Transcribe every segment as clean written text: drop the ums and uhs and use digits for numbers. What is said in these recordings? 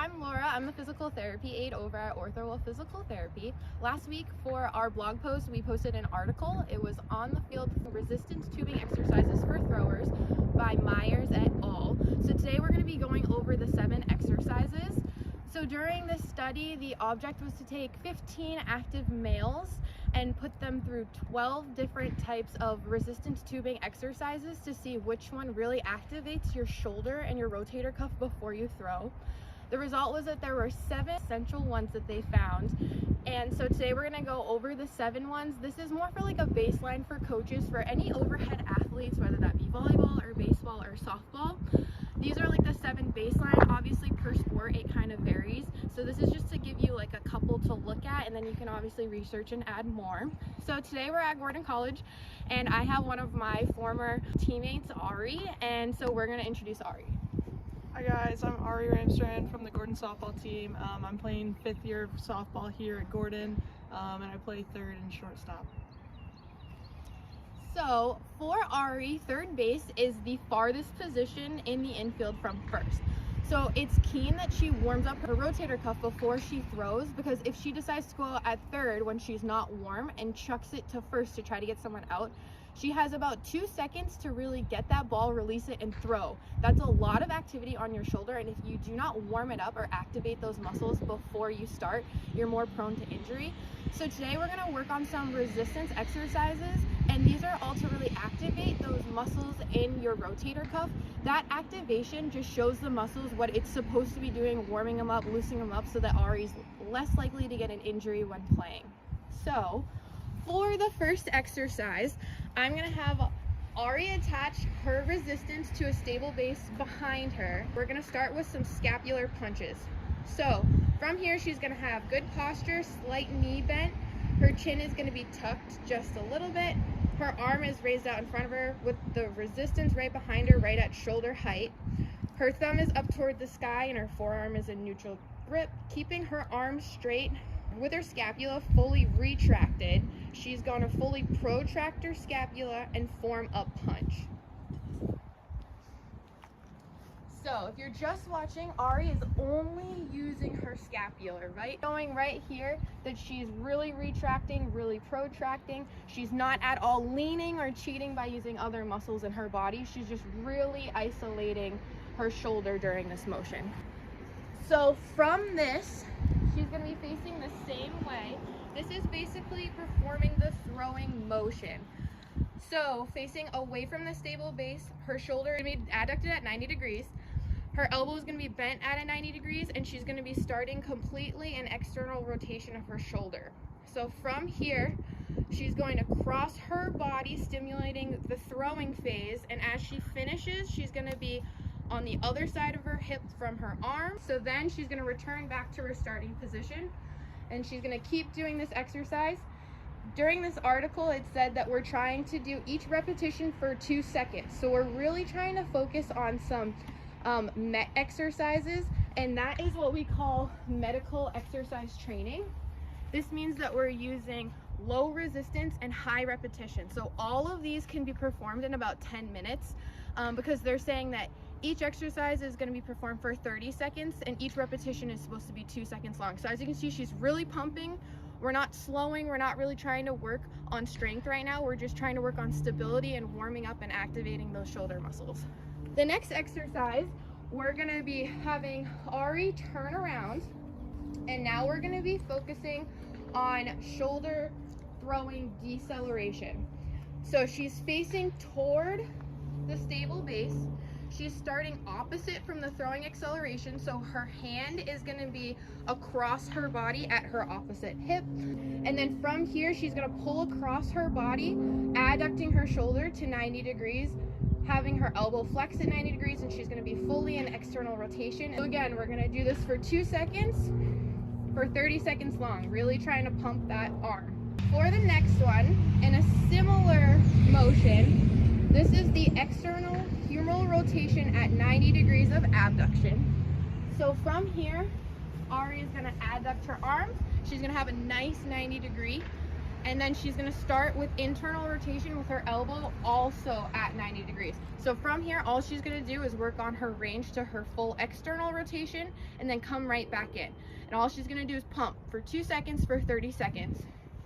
I'm Laura. I'm the physical therapy aide over at Ortho Physical Therapy. Last week for our blog post, we posted an article. It was on the field resistance tubing exercises for throwers by Myers et al. So today we're going to be going over the 7 exercises. So during this study, the object was to take 15 active males and put them through 12 different types of resistance tubing exercises to see which one really activates your shoulder and your rotator cuff before you throw. The result was that there were 7 essential ones that they found. And so today we're going to go over the 7 ones. This is more for like a baseline for coaches for any overhead athletes, whether that be volleyball or baseball or softball. These are like the 7 baseline. Obviously per sport it kind of varies. So this is just to give you like a couple to look at, and then you can obviously research and add more. So today we're at Gordon College and I have one of my former teammates, Ari, and so we're going to introduce Ari. Hi guys, I'm Ari Ramstrand from the Gordon softball team. I'm playing 5th year of softball here at Gordon, and I play 3rd and shortstop. So for Ari, third base is the farthest position in the infield from first. So it's key that she warms up her rotator cuff before she throws, because if she decides to go at third when she's not warm and chucks it to first to try to get someone out, she has about 2 seconds to really get that ball, release it, and throw. That's a lot of activity on your shoulder, and if you do not warm it up or activate those muscles before you start, you're more prone to injury. So today we're going to work on some resistance exercises, and these are all to really activate those muscles in your rotator cuff. That activation just shows the muscles what it's supposed to be doing, warming them up, loosening them up, so that Ari's less likely to get an injury when playing. So for the first exercise, I'm going to have Ari attach her resistance to a stable base behind her. We're going to start with some scapular punches. So from here, she's going to have good posture, slight knee bent. Her chin is going to be tucked just a little bit. Her arm is raised out in front of her with the resistance right behind her, right at shoulder height. Her thumb is up toward the sky and her forearm is in neutral grip, keeping her arm straight. With her scapula fully retracted, she's going to fully protract her scapula and form a punch. So if you're just watching, Ari is only using her scapular, right? Going right here that she's really retracting, really protracting. She's not at all leaning or cheating by using other muscles in her body. She's just really isolating her shoulder during this motion. So from this, she's going to be facing the same way. This is basically performing the throwing motion. So facing away from the stable base, her shoulder is going to be adducted at 90 degrees. Her elbow is going to be bent at a 90 degrees, and she's going to be starting completely an external rotation of her shoulder. So from here, she's going to cross her body, stimulating the throwing phase, and as she finishes, she's going to be on the other side of her hip from her arm. So then she's going to return back to her starting position, and she's going to keep doing this exercise. During this article, it said that we're trying to do each repetition for 2 seconds. So we're really trying to focus on some MET exercises, and that is what we call medical exercise training. This means that we're using low resistance and high repetition. So all of these can be performed in about 10 minutes because they're saying that each exercise is going to be performed for 30 seconds and each repetition is supposed to be 2 seconds long. So as you can see, she's really pumping. We're not slowing. We're not really trying to work on strength right now. We're just trying to work on stability and warming up and activating those shoulder muscles. The next exercise, we're going to be having Ari turn around, and now we're going to be focusing on shoulder throwing deceleration. So she's facing toward the stable base. She's starting opposite from the throwing acceleration, so her hand is going to be across her body at her opposite hip. And then from here, she's going to pull across her body, adducting her shoulder to 90 degrees, having her elbow flex at 90 degrees, and she's going to be fully in external rotation. So again, we're going to do this for 2 seconds, for 30 seconds long, really trying to pump that arm. For the next one, in a similar motion, this is the external humeral rotation at 90 degrees of abduction. So from here, Ari is going to adduct her arms. She's going to have a nice 90 degree. And then she's gonna start with internal rotation with her elbow also at 90 degrees. So from here, all she's gonna do is work on her range to her full external rotation and then come right back in. And all she's gonna do is pump for 2 seconds for 30 seconds.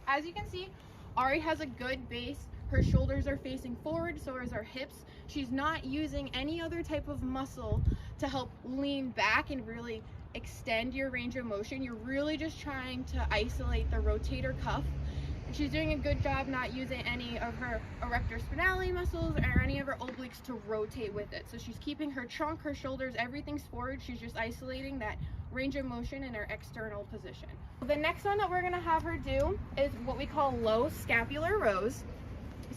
As you can see, Ari has a good base. Her shoulders are facing forward, so is her hips. She's not using any other type of muscle to help lean back and really extend your range of motion. You're really just trying to isolate the rotator cuff. And she's doing a good job not using any of her erector spinalis muscles or any of her obliques to rotate with it. So she's keeping her trunk, her shoulders, everything's forward. She's just isolating that range of motion in her external position. The next one that we're gonna have her do is what we call low scapular rows.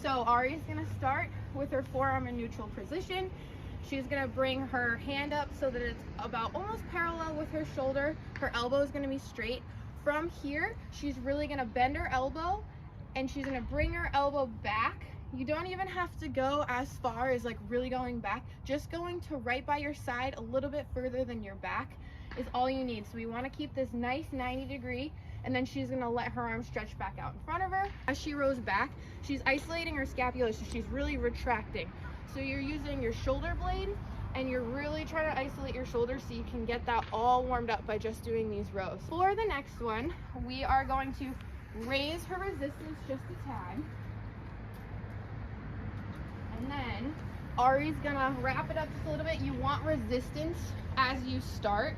So Ari's gonna start with her forearm in neutral position. She's gonna bring her hand up so that it's about almost parallel with her shoulder. Her elbow is gonna be straight. From here, she's really gonna bend her elbow and she's gonna bring her elbow back. You don't even have to go as far as like really going back. Just going to right by your side a little bit further than your back is all you need. So we wanna keep this nice 90 degree, and then she's gonna let her arms stretch back out in front of her. As she rows back, she's isolating her scapula, so she's really retracting. So you're using your shoulder blade and you're really trying to isolate your shoulders so you can get that all warmed up by just doing these rows. For the next one, we are going to raise her resistance just a tad. And then Ari's gonna wrap it up just a little bit. You want resistance as you start.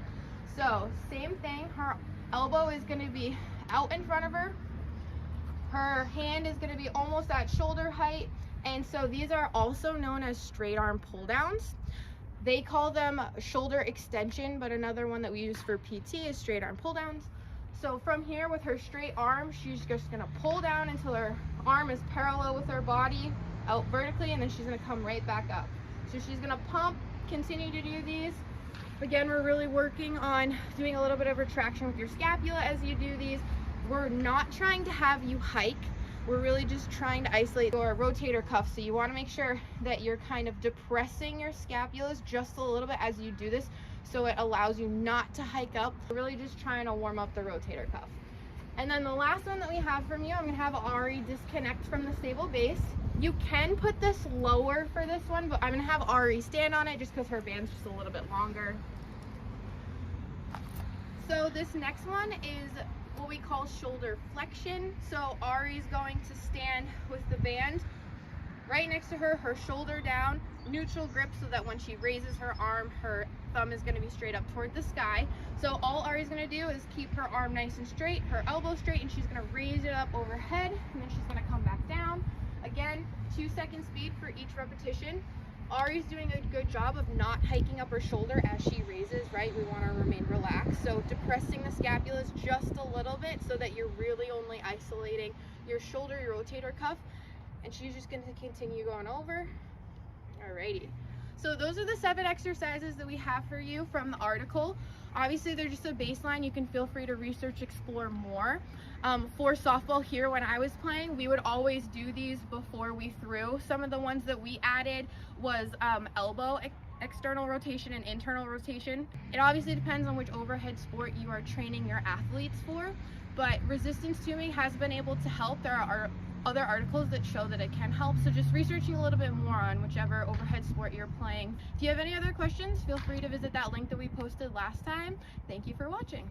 So same thing, her elbow is gonna be out in front of her. Her hand is gonna be almost at shoulder height. And so these are also known as straight arm pull downs. They call them shoulder extension, but another one that we use for PT is straight arm pull downs. So from here with her straight arm, she's just gonna pull down until her arm is parallel with her body out vertically, and then she's gonna come right back up. So she's gonna pump, continue to do these. Again, we're really working on doing a little bit of retraction with your scapula as you do these. We're not trying to have you hike. We're really just trying to isolate your rotator cuff. So you want to make sure that you're kind of depressing your scapulas just a little bit as you do this, so it allows you not to hike up. We're really just trying to warm up the rotator cuff. And then the last one that we have from you, I'm going to have Ari disconnect from the stable base. You can put this lower for this one, but I'm going to have Ari stand on it just because her band's just a little bit longer. So this next one is what we call shoulder flexion. So Ari's going to stand with the band right next to her, her shoulder down, neutral grip, so that when she raises her arm, her thumb is going to be straight up toward the sky. So all Ari's going to do is keep her arm nice and straight, her elbow straight, and she's going to raise it up overhead, and then she's going to come back down. Again, 2 second speed for each repetition. Ari's doing a good job of not hiking up her shoulder as she raises, right? We want her to remain relaxed. So depressing the scapulas just a little bit so that you're really only isolating your shoulder, your rotator cuff. And she's just going to continue going over. Alrighty. So those are the 7 exercises that we have for you from the article. Obviously, they're just a baseline. You can feel free to research, explore more. For softball here, when I was playing, we would always do these before we threw. Some of the ones that we added was elbow external rotation and internal rotation. It obviously depends on which overhead sport you are training your athletes for, but resistance tuning has been able to help. There are other articles that show that it can help, so just researching a little bit more on whichever overhead sport you're playing. If you have any other questions, feel free to visit that link that we posted last time. Thank you for watching.